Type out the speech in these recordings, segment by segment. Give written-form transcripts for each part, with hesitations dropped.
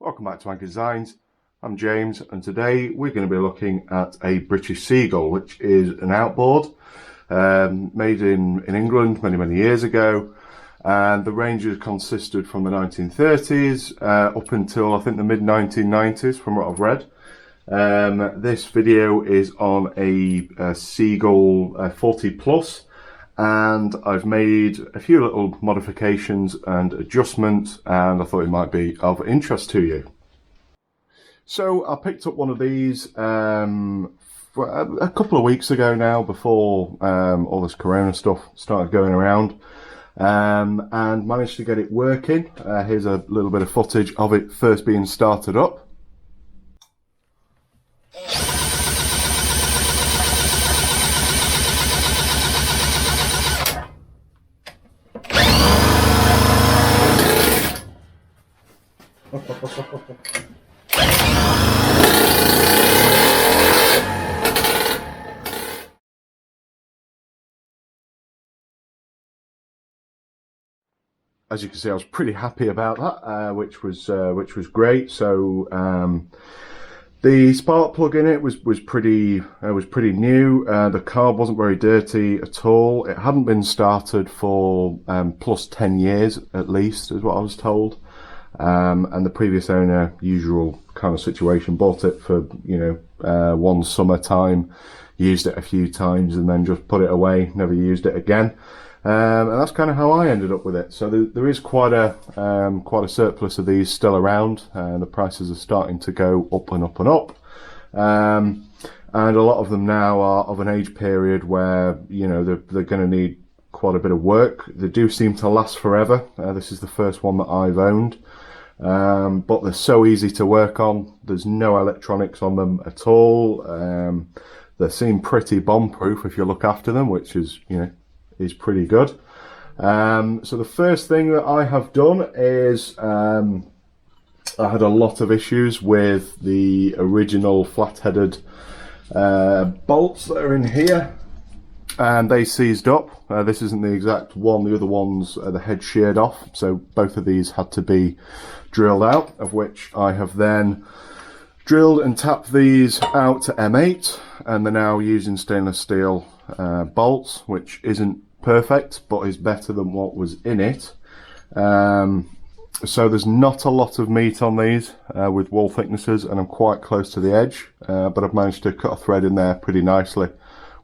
Welcome back to Anchor Designs. I'm James, and today we're going to be looking at a British Seagull, which is an outboard made in England many years ago, and the ranges consisted from the 1930s up until I think the mid 1990s from what I've read. This video is on a Seagull 40 Plus, and I've made a few little modifications and adjustments, and I thought it might be of interest to you. So I picked up one of these for a couple of weeks ago now, before all this corona stuff started going around, and managed to get it working. Here's a little bit of footage of it first being started up. As you can see, I was pretty happy about that, which was great. So the spark plug in it was pretty new. The carb wasn't very dirty at all. It hadn't been started for plus 10 years at least, is what I was told. And the previous owner, usual kind of situation, bought it for one summertime, used it a few times, and then just put it away. Never used it again. And that's kind of how I ended up with it. So there is quite a surplus of these still around, and the prices are starting to go up and up and up. And a lot of them now are of an age period where they're going to need quite a bit of work. They do seem to last forever. This is the first one that I've owned, but they're so easy to work on. There's no electronics on them at all. They seem pretty bomb-proof if you look after them, which is is pretty good. So the first thing that I have done is I had a lot of issues with the original flat-headed bolts that are in here, and they seized up. This isn't the exact one. The other ones, the head sheared off, so both of these had to be drilled out, of which I have then drilled and tapped these out to M8, and they're now using stainless steel bolts, which isn't perfect but is better than what was in it. So there's not a lot of meat on these with wall thicknesses, and I'm quite close to the edge, but I've managed to cut a thread in there pretty nicely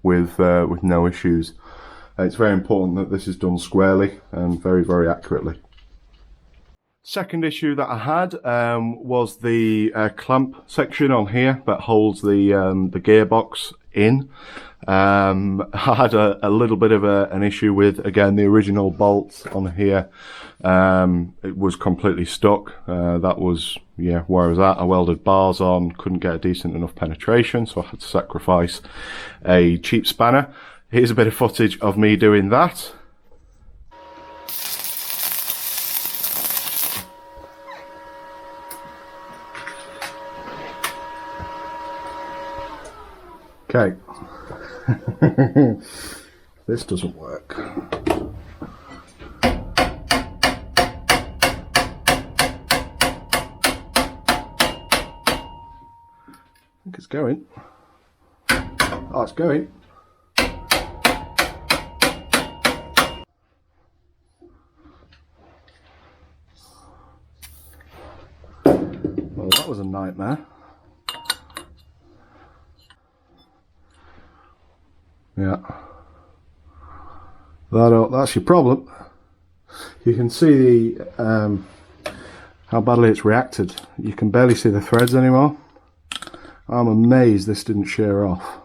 with no issues. It's very important that this is done squarely and very accurately. Second issue that I had was the clamp section on here that holds the gearbox in. I had a little bit of an issue with, again, the original bolts on here. It was completely stuck. That was where I was at. I welded bars on, couldn't get a decent enough penetration, so I had to sacrifice a cheap spanner. Here's a bit of footage of me doing that. Okay. This doesn't work. I think it's going. Oh, it's going. Well, that was a nightmare. Yeah, that's your problem. You can see the how badly it's reacted. You can barely see the threads anymore. I'm amazed this didn't shear off.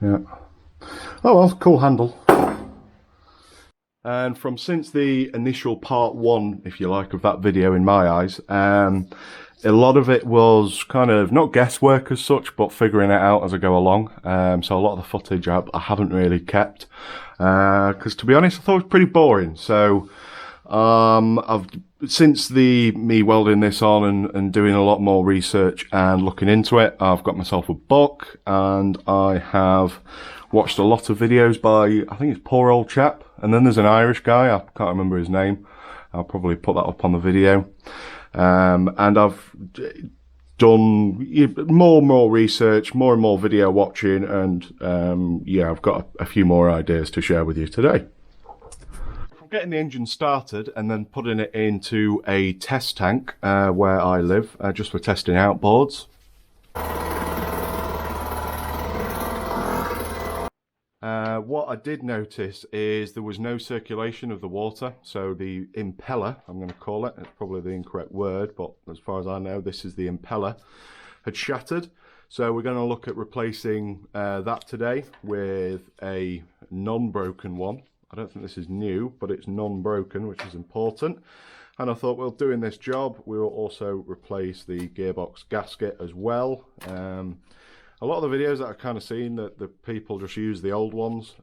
Yeah. Oh well, cool handle. And from since the initial part one, if you like, of that video, in my eyes, a lot of it was kind of not guesswork as such, but figuring it out as I go along. So a lot of the footage I haven't really kept, because to be honest, I thought it was pretty boring. So since me welding this on and doing a lot more research and looking into it, I've got myself a book, and I have watched a lot of videos by, I think it's Poor Old Chap, and then there's an Irish guy, I can't remember his name. I'll probably put that up on the video. And I've done more and more research, more and more video watching, and yeah, I've got a few more ideas to share with you today. Getting the engine started and then putting it into a test tank where I live, just for testing outboards. What I did notice is there was no circulation of the water, so the impeller, I'm going to call it, it's probably the incorrect word, but as far as I know, this is the impeller, had shattered. So we're going to look at replacing that today with a non-broken one. I don't think this is new, but it's non-broken, which is important. And I thought, well, doing this job, we will also replace the gearbox gasket as well. A lot of the videos that I've kind of seen, that the people just use the old ones,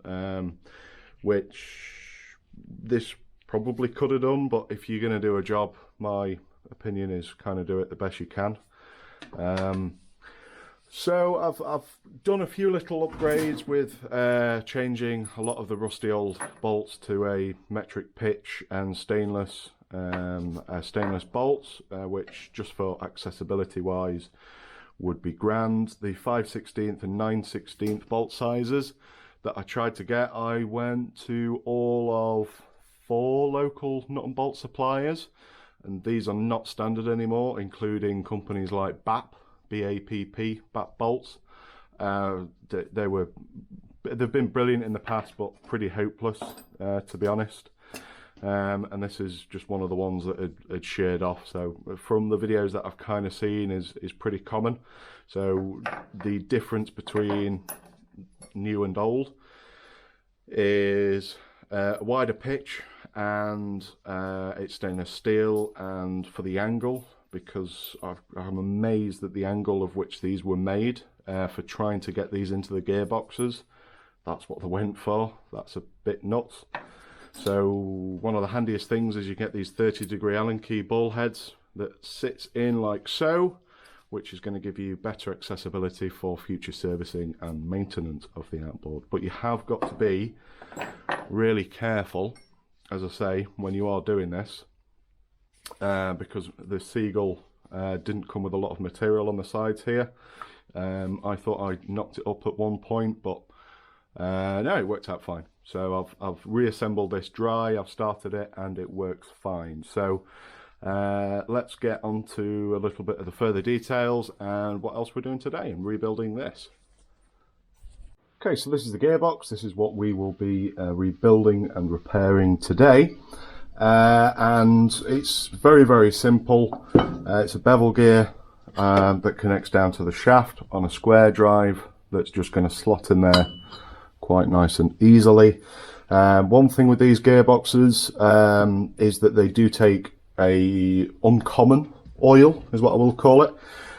which this probably could have done, but if you're going to do a job, my opinion is kind of do it the best you can. So I've done a few little upgrades with changing a lot of the rusty old bolts to a metric pitch and stainless bolts, which just for accessibility wise would be grand. The 5/16 and 9/16 bolt sizes that I tried to get, I went to all of 4 local nut and bolt suppliers, and these are not standard anymore, including companies like BAPP bolts. They've been brilliant in the past, but pretty hopeless, to be honest. And this is just one of the ones that had sheared off. So from the videos that I've kind of seen is pretty common. So the difference between new and old is a wider pitch, and it's stainless steel, and for the angle, because I'm amazed at the angle of which these were made for trying to get these into the gearboxes. That's what they went for. That's a bit nuts. So one of the handiest things is you get these 30-degree Allen key ball heads that sits in like so, which is going to give you better accessibility for future servicing and maintenance of the outboard. But you have got to be really careful, as I say, when you are doing this, because the Seagull didn't come with a lot of material on the sides here. I thought I knocked it up at one point, but no, it worked out fine. So I've reassembled this dry, I've started it, and it works fine. So let's get on to a little bit of the further details and what else we're doing today in rebuilding this. Okay, so this is the gearbox. This is what we will be rebuilding and repairing today. And it's very, very simple. It's a bevel gear that connects down to the shaft on a square drive that's just going to slot in there quite nice and easily. One thing with these gearboxes is that they do take a uncommon oil, is what I will call it,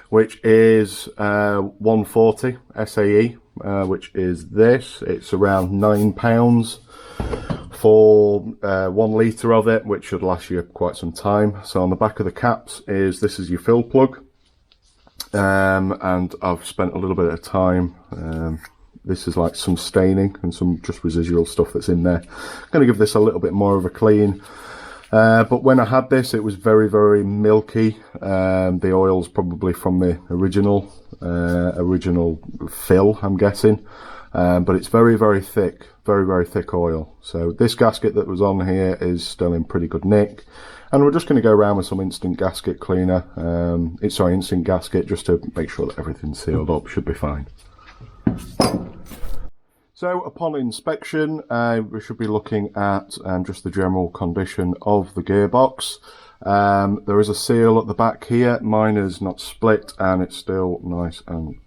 which is 140 SAE, which is this. It's around £9 for 1 litre of it, which should last you quite some time. So on the back of the caps this is your fill plug, and I've spent a little bit of time. This is like some staining and some just residual stuff that's in there. I'm going to give this a little bit more of a clean. But when I had this, it was very, very milky. The oil's probably from the original fill, I'm guessing. But it's very, very thick, very, very thick oil. So this gasket that was on here is still in pretty good nick. And we're just going to go around with some instant gasket cleaner. Instant gasket, just to make sure that everything's sealed up. Should be fine. So upon inspection, we should be looking at just the general condition of the gearbox. There is a seal at the back here. Mine is not split, and it's still nice and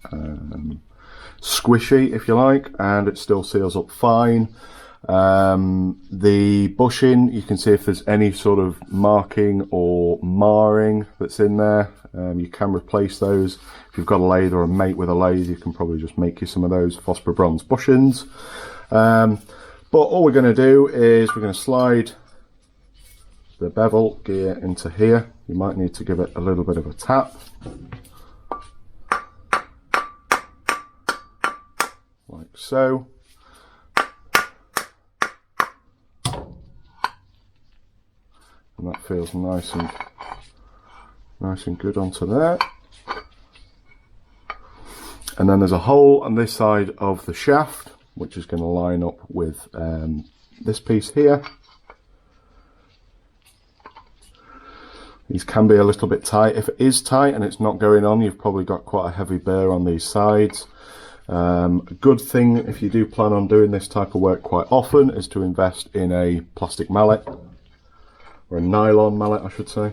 squishy, if you like, and it still seals up fine. The bushing, you can see if there's any sort of marking or marring that's in there. You can replace those. If you've got a lathe or a mate with a lathe, you can probably just make you some of those phosphor bronze bushings. But all we're going to do is we're going to slide the bevel gear into here. You might need to give it a little bit of a tap. Like so. And that feels nice and nice and good onto there. And then there's a hole on this side of the shaft, which is going to line up with this piece here. These can be a little bit tight. If it is tight and it's not going on, you've probably got quite a heavy burr on these sides. A good thing if you do plan on doing this type of work quite often is to invest in a plastic mallet, or a nylon mallet I should say,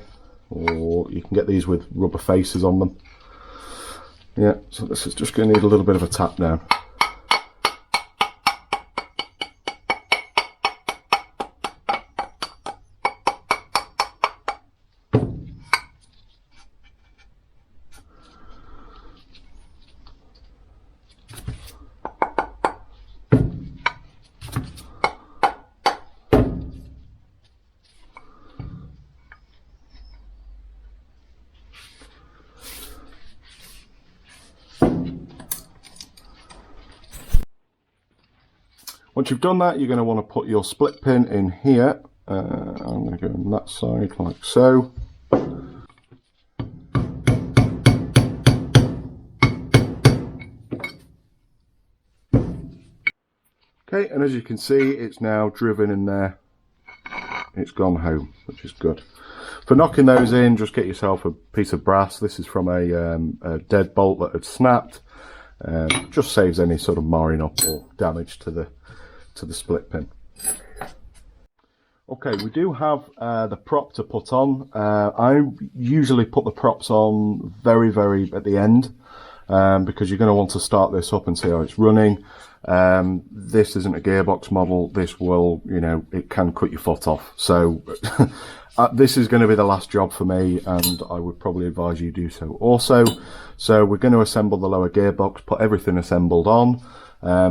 or you can get these with rubber faces on them. Yeah, so this is just going to need a little bit of a tap now. Once you've done that, you're going to want to put your split pin in here. I'm going to go on that side like so. Okay, and as you can see, it's now driven in there. It's gone home, which is good. For knocking those in, just get yourself a piece of brass. This is from a deadbolt that had snapped. Just saves any sort of marring up or damage to the split pin. Okay, we do have the prop to put on. I usually put the props on very at the end, because you're going to want to start this up and see how it's running. This isn't a gearbox model. This will, you know, it can cut your foot off. So this is going to be the last job for me, and I would probably advise you do so also. So we're going to assemble the lower gearbox, put everything assembled on.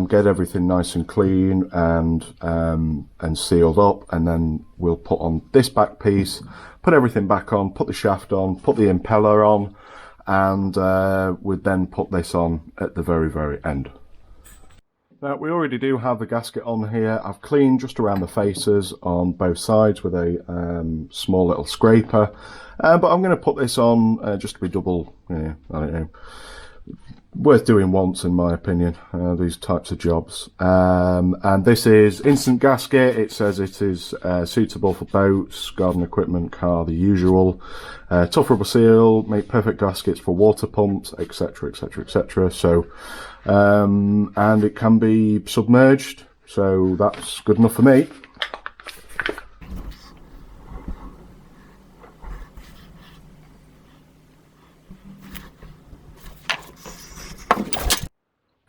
Get everything nice and clean and sealed up, and then we'll put on this back piece, put everything back on, put the shaft on, put the impeller on, and we'd then put this on at the very end. Now we already do have the gasket on here. I've cleaned just around the faces on both sides with a small little scraper, but I'm going to put this on just to be double, I don't know, worth doing once in my opinion, these types of jobs. And this is instant gasket. It says it is suitable for boats, garden equipment, car, the usual. Tough rubber seal, make perfect gaskets for water pumps, etc, etc, etc. So and it can be submerged, so that's good enough for me.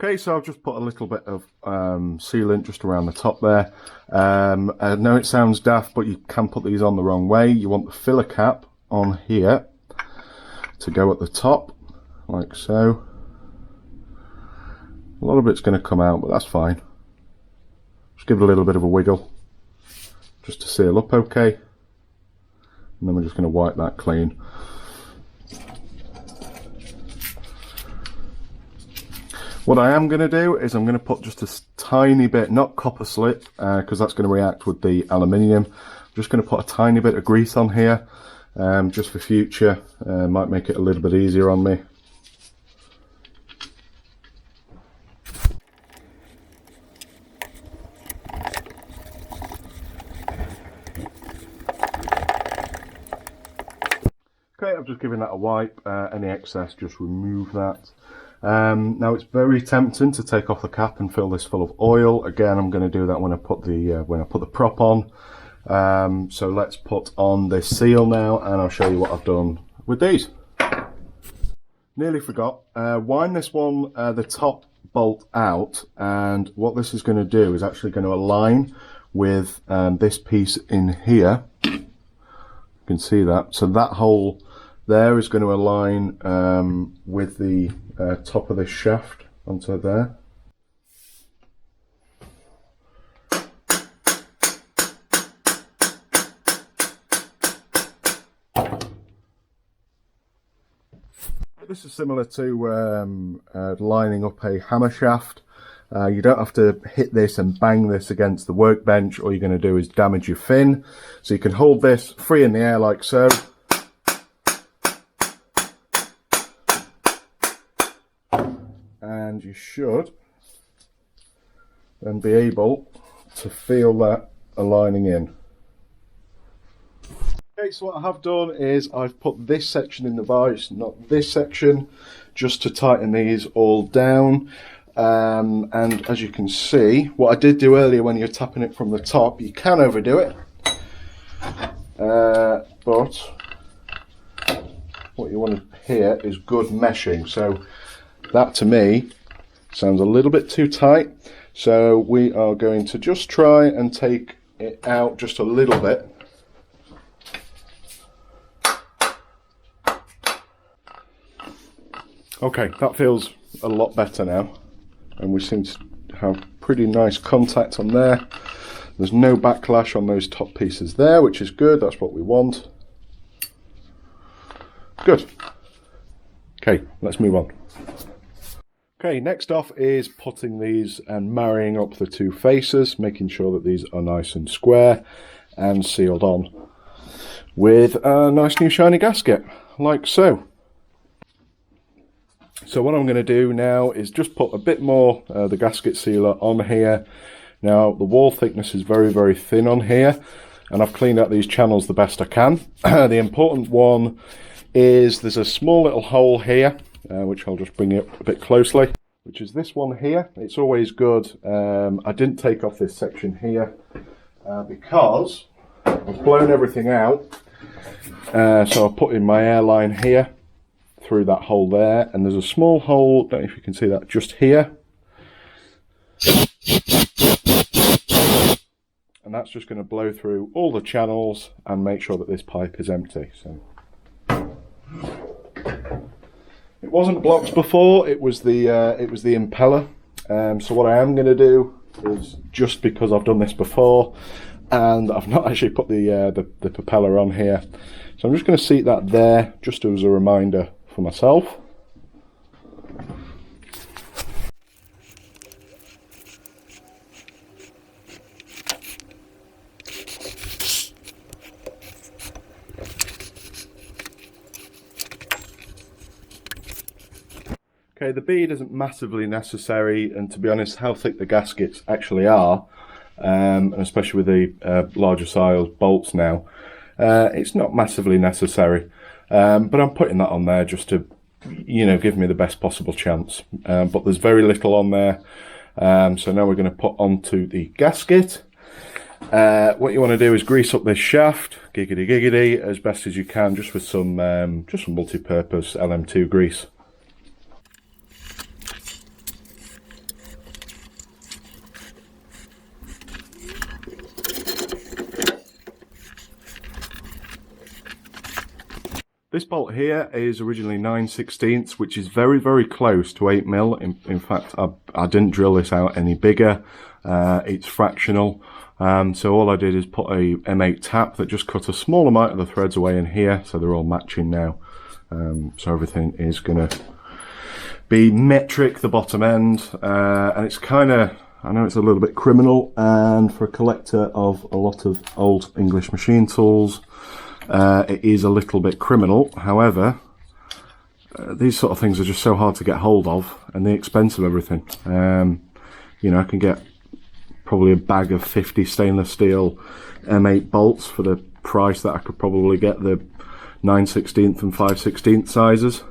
Okay, so I've just put a little bit of sealant just around the top there. I know it sounds daft, but you can put these on the wrong way. You want the filler cap on here to go at the top, like so. A lot of it's going to come out, but that's fine. Just give it a little bit of a wiggle, just to seal up okay. And then we're just going to wipe that clean. What I am going to do is I'm going to put just a tiny bit, not copper slip, because that's going to react with the aluminium. I'm just going to put a tiny bit of grease on here, just for future. Might make it a little bit easier on me. Okay, I've just given that a wipe. Any excess, just remove that. Now it's very tempting to take off the cap and fill this full of oil. Again, I'm going to do that when I put the prop on. So let's put on this seal now, and I'll show you what I've done with these. Nearly forgot. Wind this one, the top bolt out, and what this is going to do is actually going to align with this piece in here. You can see that. So that hole there is going to align with the top of this shaft onto there. This is similar to lining up a hammer shaft. You don't have to hit this and bang this against the workbench. All you're going to do is damage your fin. So you can hold this free in the air like so. and you should then be able to feel that aligning in. Okay, so what I have done is I've put this section in the vise, not this section, just to tighten these all down. And as you can see, what I did do earlier when you're tapping it from the top, you can overdo it. But what you want to hear is good meshing. So that to me sounds a little bit too tight. So we are going to just try and take it out just a little bit. Okay, that feels a lot better now, and we seem to have pretty nice contact on there. There's no backlash on those top pieces there, which is good. That's what we want. Good. Okay, let's move on. Okay, next off is putting these and marrying up the two faces, making sure that these are nice and square and sealed on with a nice new shiny gasket, like so. So what I'm going to do now is just put a bit more the gasket sealer on here. Now the wall thickness is very, very thin on here, and I've cleaned out these channels the best I can. The important one is there's a small little hole here, which I'll just bring up a bit closely, which is this one here. It's always good. I didn't take off this section here because I've blown everything out. So I'll put in my airline here through that hole there, and there's a small hole, don't know if you can see that, just here, and that's just going to blow through all the channels and make sure that this pipe is empty. So it wasn't blocks before, it was the impeller. So what I am going to do is, just because I've done this before and I've not actually put the propeller on here, so I'm just going to seat that there just as a reminder for myself. Okay, the bead isn't massively necessary, and to be honest, how thick the gaskets actually are, and especially with the larger size bolts now, it's not massively necessary. But I'm putting that on there just to, you know, give me the best possible chance. But there's very little on there. So now we're going to put onto the gasket. What you want to do is grease up this shaft, giggity giggity, as best as you can, just with some multi-purpose LM2 grease. This bolt here is originally 9/16, which is very, very close to 8mm. In fact, I didn't drill this out any bigger. It's fractional. So all I did is put a M8 tap that just cut a small amount of the threads away in here, so they're all matching now. So everything is going to be metric, the bottom end. And it's kind of, I know it's a little bit criminal, and for a collector of a lot of old English machine tools, it is a little bit criminal. However, these sort of things are just so hard to get hold of, and the expense of everything. You know, I can get probably a bag of 50 stainless steel M8 bolts for the price that I could probably get the 9/16 and 5/16 sizes.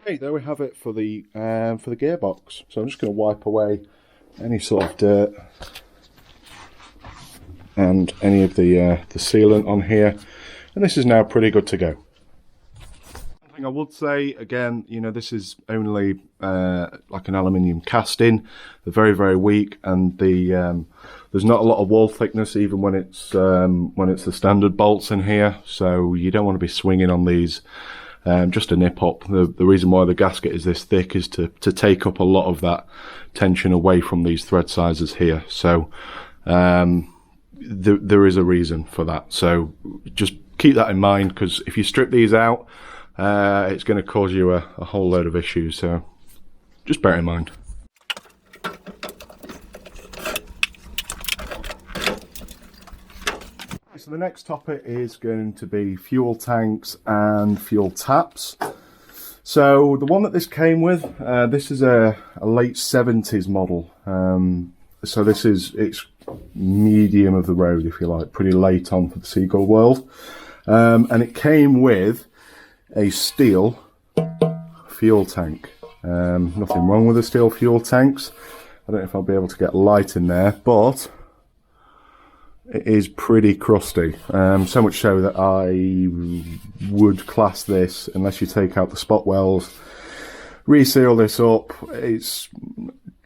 Okay, there we have it for the gearbox. So I'm just going to wipe away any sort of dirt and any of the sealant on here, and this is now pretty good to go. One thing I would say, again, you know, this is only like an aluminium casting. They're very, very weak, and there's not a lot of wall thickness even when it's the standard bolts in here, so you don't want to be swinging on these. Just a nip up. The reason why the gasket is this thick is to take up a lot of that tension away from these thread sizes here. So there is a reason for that. So just keep that in mind, because if you strip these out, it's going to cause you a whole load of issues. So just bear in mind. so the next topic is going to be fuel tanks and fuel taps. So the one that this came with, this is a late 70s model. So it's medium of the road, if you like, pretty late on for the Seagull world. And it came with a steel fuel tank. Nothing wrong with the steel fuel tanks. I don't know if I'll be able to get light in there, but it is pretty crusty. So much so that I would class this, unless you take out the spot wells, reseal this up,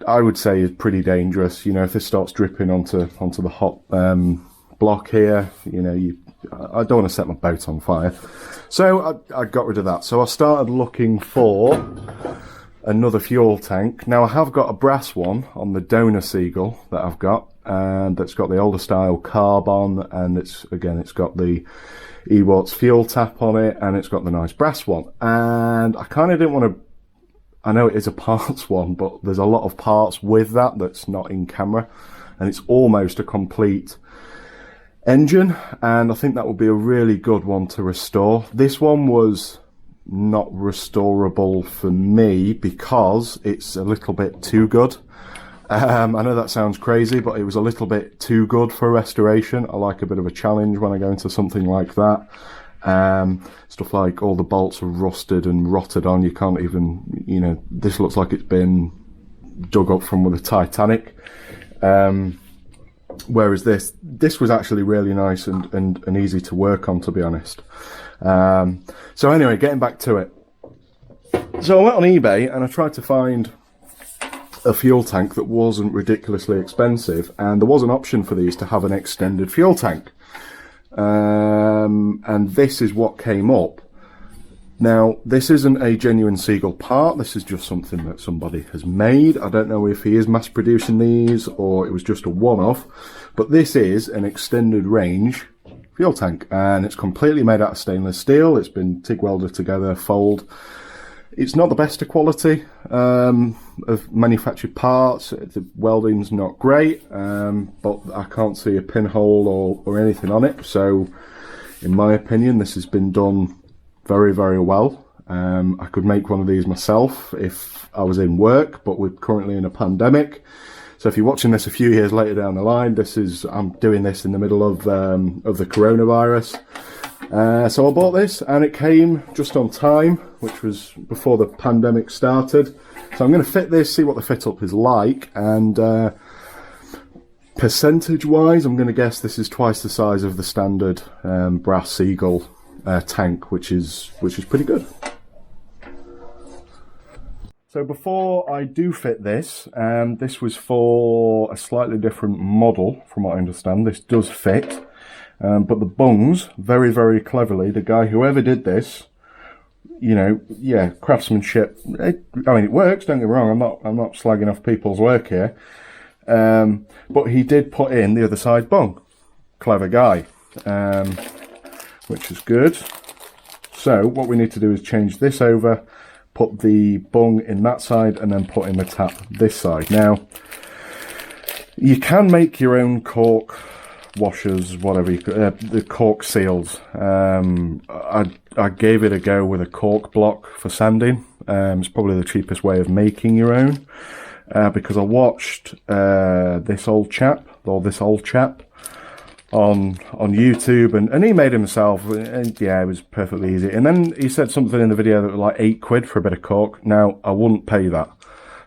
I would say it's pretty dangerous. You know, if this starts dripping onto the hot block here, you know, I don't want to set my boat on fire. So I got rid of that. So I started looking for another fuel tank. Now I have got a brass one on the donor Seagull that I've got, and that's got the older style carb on, and it's got the Ewart's fuel tap on it, and it's got the nice brass one. And I kind of didn't want to, I know it is a parts one, but there's a lot of parts with that's not in camera, and it's almost a complete engine, and I think that would be a really good one to restore. This one was not restorable for me because it's a little bit too good. I know that sounds crazy, but it was a little bit too good for restoration. I like a bit of a challenge when I go into something like that. Stuff like all the bolts are rusted and rotted on. You can't even, you know, this looks like it's been dug up from with a Titanic. Whereas this was actually really nice and easy to work on, to be honest. So anyway, getting back to it. So I went on eBay and I tried to find a fuel tank that wasn't ridiculously expensive, and there was an option for these to have an extended fuel tank. And this is what came up. Now, this isn't a genuine Seagull part. This is just something that somebody has made. I don't know if he is mass producing these or it was just a one-off, but this is an extended range fuel tank, and it's completely made out of stainless steel. It's been TIG welded together, fold. It's not the best of quality of manufactured parts. The welding's not great, but I can't see a pinhole or anything on it. So, in my opinion, this has been done very, very well. I could make one of these myself if I was in work, but we're currently in a pandemic. So if you're watching this a few years later down the line, I'm doing this in the middle of the coronavirus. So I bought this, and it came just on time, which was before the pandemic started. So I'm going to fit this, see what the fit up is like, and percentage wise, I'm going to guess this is twice the size of the standard brass Seagull tank, which is pretty good. So before I do fit this, this was for a slightly different model, from what I understand. This does fit. But the bungs, very, very cleverly, the guy, whoever did this, you know, yeah, craftsmanship. I mean, it works, don't get me wrong, I'm not slagging off people's work here. But he did put in the other side bung. Clever guy, which is good. So what we need to do is change this over, put the bung in that side, and then put in the tap this side. Now, you can make your own cork washers, whatever you could, the cork seals. I gave it a go with a cork block for sanding. It's probably the cheapest way of making your own, because I watched this old chap on YouTube, and he made himself, and yeah, it was perfectly easy. And then he said something in the video that was like £8 for a bit of cork. Now I wouldn't pay that,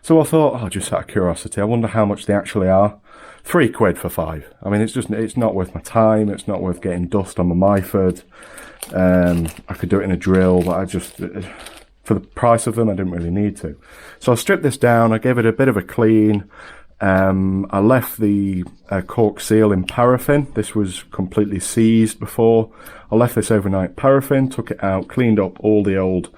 so I thought, just out of curiosity, I wonder how much they actually are. £3 for 5. I mean, it's not worth my time. It's not worth getting dust on my Myford. I could do it in a drill, but I just, for the price of them, I didn't really need to. So I stripped this down. I gave it a bit of a clean. I left the cork seal in paraffin. This was completely seized before. I left this overnight paraffin, took it out, cleaned up all the old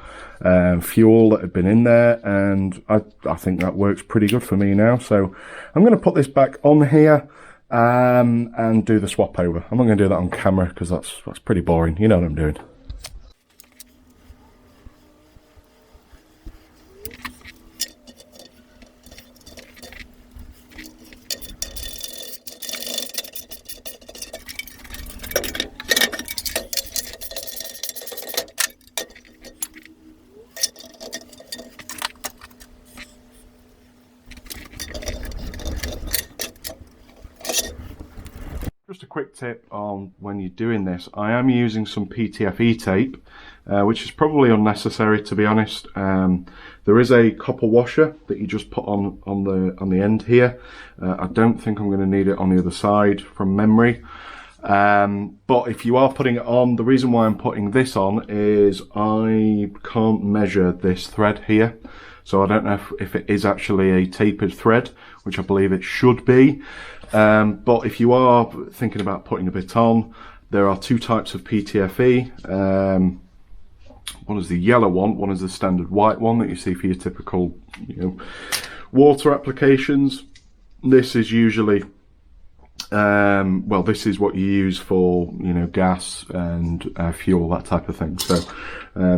fuel that had been in there, and I think that works pretty good for me now. So I'm going to put this back on here and do the swap over. I'm not going to do that on camera because that's pretty boring. You know what I'm doing. quick tip on when you're doing this. I am using some Ptfe tape, which is probably unnecessary, to be honest. There is a copper washer that you just put on the end here. I don't think I'm going to need it on the other side from memory. But if you are putting it on, the reason why I'm putting this on is I can't measure this thread here. So I don't know if it is actually a tapered thread, which I believe it should be. But if you are thinking about putting a bit on, there are two types of Ptfe. One is the yellow one is the standard white one that you see for your typical, water applications. This is usually, well, this is what you use for, gas and fuel, that type of thing. So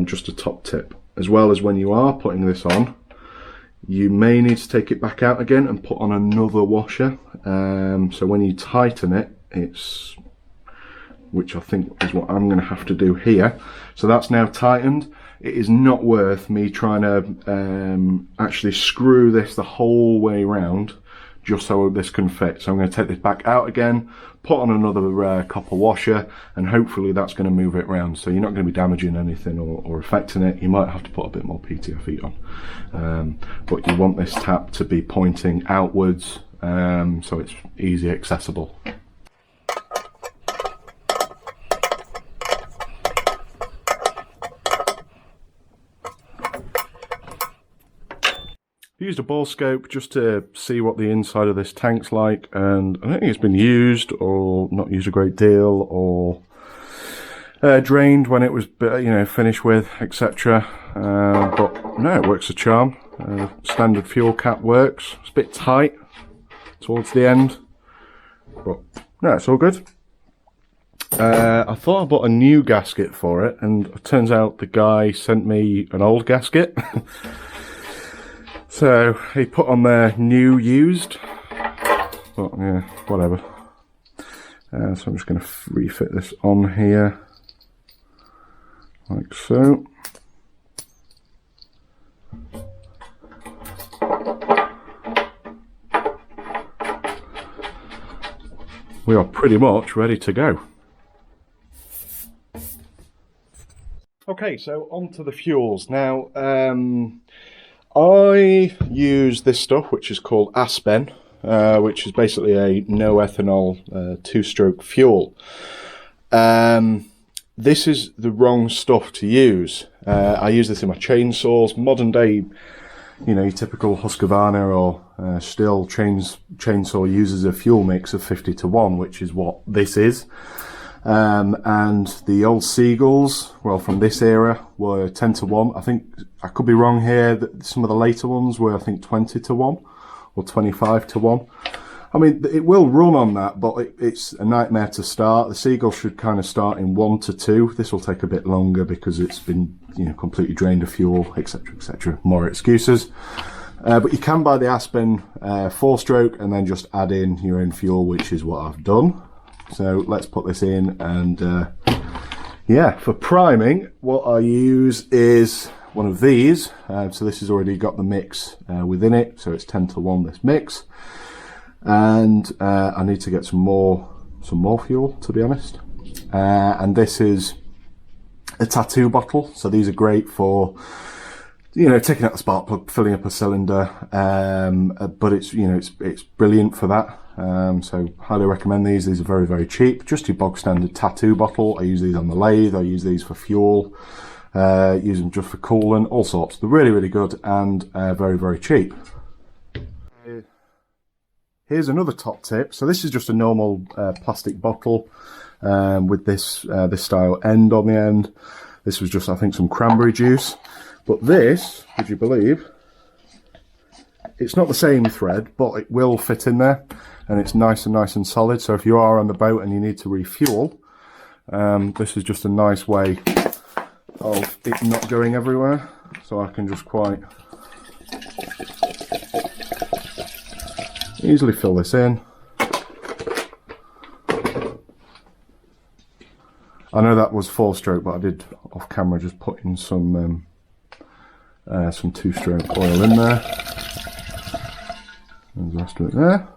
just a top tip. As well as when you are putting this on, you may need to take it back out again and put on another washer. So when you tighten it, which I think is what I'm going to have to do here. So that's now tightened. It is not worth me trying to actually screw this the whole way around just so this can fit. So I'm going to take this back out again, put on another copper washer, and hopefully that's going to move it around. So you're not going to be damaging anything or affecting it. You might have to put a bit more Ptfe on. But you want this tap to be pointing outwards, so it's easy accessible. Used a ball scope just to see what the inside of this tank's like, and I don't think it's been used or not used a great deal, or drained when it was finished with, etc. But no, it works a charm. Standard fuel cap works. It's a bit tight towards the end, but no, it's all good. I thought I bought a new gasket for it, and it turns out the guy sent me an old gasket. So he put on there new used, but yeah, whatever. So I'm just going to refit this on here, like so. We are pretty much ready to go. Okay, so on to the fuels. Now, I use this stuff, which is called Aspen, which is basically a no ethanol two-stroke fuel. This is the wrong stuff to use. I use this in my chainsaws. Modern day, your typical Husqvarna or Stihl chainsaw uses a fuel mix of 50:1, which is what this is. And the old Seagulls, well, from this era, were 10:1. I think, I could be wrong here, that some of the later ones were, I think, 20:1 or 25:1. I mean, it will run on that, but it's a nightmare to start. The Seagull should kind of start in 1 to 2. This will take a bit longer because it's been, completely drained of fuel, etc., etc. More excuses. But you can buy the Aspen 4-stroke and then just add in your own fuel, which is what I've done. So let's put this in, and yeah, for priming, what I use is one of these. So this has already got the mix within it, so it's 10:1 this mix. And I need to get some more fuel, to be honest. And this is a tattoo bottle. So these are great for, taking out the spark plug, filling up a cylinder. But it's, it's brilliant for that. So highly recommend these. These are very, very cheap. Just your bog standard tattoo bottle. I use these on the lathe. I use these for fuel. Use them just for coolant, all sorts. They're really, really good and very, very cheap. Here's another top tip. So this is just a normal plastic bottle with this style end on the end. This was just, I think, some cranberry juice. But this, would you believe, it's not the same thread, but it will fit in there, and it's nice and solid. So if you are on the boat and you need to refuel, this is just a nice way of it not going everywhere. So I can just quite easily fill this in. I know that was 4-stroke, but I did off camera just put in some 2-stroke oil in there. There's the rest of it there.